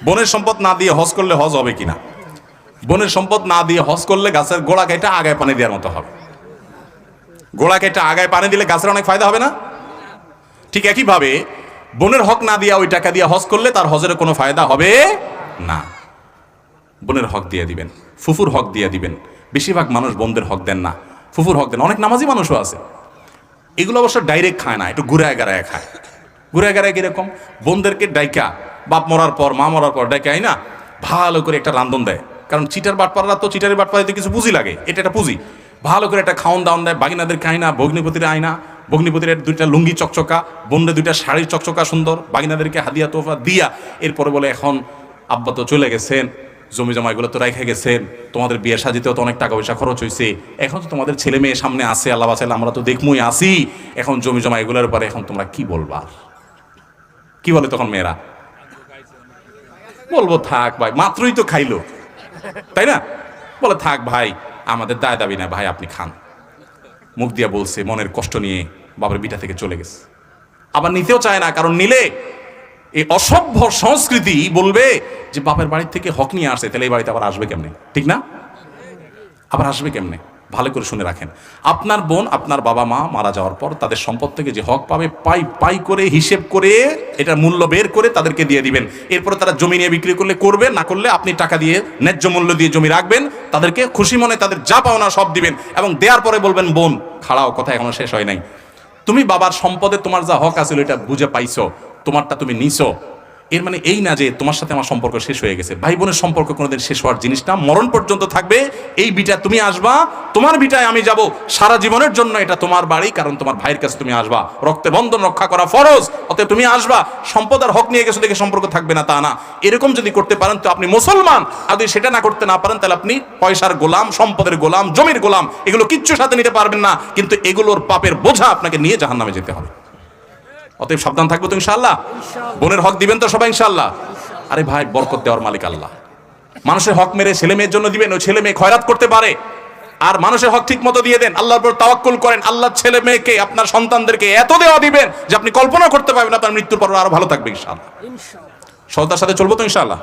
বোনের সম্পদ না দিয়ে হজ করলে হজ হবে কিনা? বোনের সম্পদ না দিয়ে হজ করলে গাছের গোড়া কেটে আগায় পানি দেওয়ার মতো হবে। গোড়া কেটে আগায় পানি দিলে গাছের অনেক ফায়দা হবে না? ঠিক একইভাবে বোনের হক না দিয়া ওই টাকা দিয়ে হজ করলে তার হজের কোনো ফায়দা হবে না। বোনের হক দিয়ে দিবেন, ফুফুর হক দিয়ে দিবেন। বেশিরভাগ মানুষ বোনদের হক দেন না, ফুফুর হক দেন। অনেক নামাজি মানুষও আছে, এগুলো অবশ্য ডাইরেক্ট খায় না, একটু ঘুরায় গাড়ায় খায়। ঘুরায় গাড়ায় কিরকম? বোনদেরকে ডাইকা, বাপ মরার পর মা মরার পর ডাইকাই না, ভালো করে একটা রান্ধন দেয়। কারণ চিটার বাটপাড়া তো, চিটারের বাটপাড়াতে কিছু পুঁজি লাগে, এটা একটা পুঁজি। ভালো করে একটা খাওয়ান দাওয়ান দেয়, বাগিনাদের খায় না, ভগ্নিপতির আয় না, ভগ্নিপতির দুইটা লুঙ্গি চকচকা, বোনরে দুইটা শাড়ির চকচকা সুন্দর, বাগিনাদেরকে হাদিয়া তোফা দিয়া এরপরে বলে এখন আব্বা তো চলে গেছেন, জমি জমা এগুলো তো রেখে গেছেন, তোমাদের বিয়ে সাজিতেও তো অনেক টাকা পয়সা খরচ হয়েছে, এখন তো তোমাদের ছেলে মেয়ে সামনে আসে, আল্লাহ বাঁচাইলে আমরা তো দেখমই আসি, এখন জমি জমা এগুলোর পরে এখন তোমরা কি বলবা? কি বলে তখন মেয়েরা? বলবো থাক ভাই, মাত্রই তো খাইলো, তাই না? বলে থাক ভাই, আমাদের দায় দাবি না ভাই, আপনি খান। মুখ দিয়া বলছে, মনের কষ্ট নিয়ে বাবার বিটা থেকে চলে গেছে। আবার নিতেও চায় না, কারণ নিলে এই অসভ্য সংস্কৃতি বলবে যে বাপের বাড়ির থেকে হক নিয়ে আসছে, তাহলে এই বাড়িতে আবার আসবে কেমনে? ঠিক না? আবার আসবে কেমনে? ভালো করে শুনে রাখেন, আপনার বোন আপনার বাবা মা মারা যাওয়ার পর তাদের সম্পদ থেকে যে হক পাবে, পাই পাই করে হিসেব করে এটা মূল্য বের করে তাদেরকে দিয়ে দিবেন। এরপরে তারা জমি নিয়ে বিক্রি করলে করবে, না করলে আপনি টাকা দিয়ে ন্যায্য মূল্য দিয়ে জমি রাখবেন, তাদেরকে খুশি মনে তাদের যা পাওনা সব দিবেন, এবং দেওয়ার পরে বলবেন, বোন খাড়াও, কথা এখনো শেষ হয় নাই, তুমি বাবার সম্পদে তোমার যা হক আছে এটা বুঝে পাইছো, তোমারটা তুমি নিছো। এর মানে এই না যে তোমার সাথে আমার সম্পর্ক শেষ হয়ে গেছে। ভাই বোনের সম্পর্ক কোনোদিন শেষ হওয়ার জিনিস না, মরণ পর্যন্ত থাকবে। এই বিটা তুমি আসবা, তোমার বিটায় আমি যাব, সারা জীবনের জন্য এটা তোমার বাড়ি, কারণ তোমার ভাইয়ের কাছে তুমি আসবা, রক্তের বন্ধন রক্ষা করা ফরজ, অতএব তুমি আসবা। সম্পদ আর হক নিয়ে গেছো দেখে সম্পর্ক থাকবে না তা না। এরকম যদি করতে পারেন তো আপনি মুসলমান, আর যদি সেটা না করতে না পারেন তাহলে আপনি পয়সার গোলাম, সম্পদের গোলাম, জমির গোলাম, এগুলো কিচ্ছু সাথে নিতে পারবেন না, কিন্তু এগুলোর পাপের বোঝা আপনাকে নিয়ে জাহান্নামে যেতে হবে। অতএব সাবধান থাকবো তো ইনশাআল্লাহ। বোনের হক দিবেন তো সবাই ইনশাআল্লাহ? আরে ভাই, বরকত দেওয়ার মালিক আল্লাহ। মানুষের হক মেরে ছেলে মেয়ের জন্য দিবেন, ওই ছেলে মেয়ে খয়রাত করতে পারে। আর মানুষের হক ঠিক মতো দিয়ে দেন, আল্লাহর উপর তাওয়াক্কুল করেন, আল্লাহ ছেলে মেয়েকে, আপনার সন্তানদেরকে এত দেওয়া দিবেন যে আপনি কল্পনা করতে পারবেন আপনার মৃত্যুর পর আরো ভালো থাকবে ইনশাআল্লাহ। সততার সাথে চলবো তো ইনশাআল্লাহ।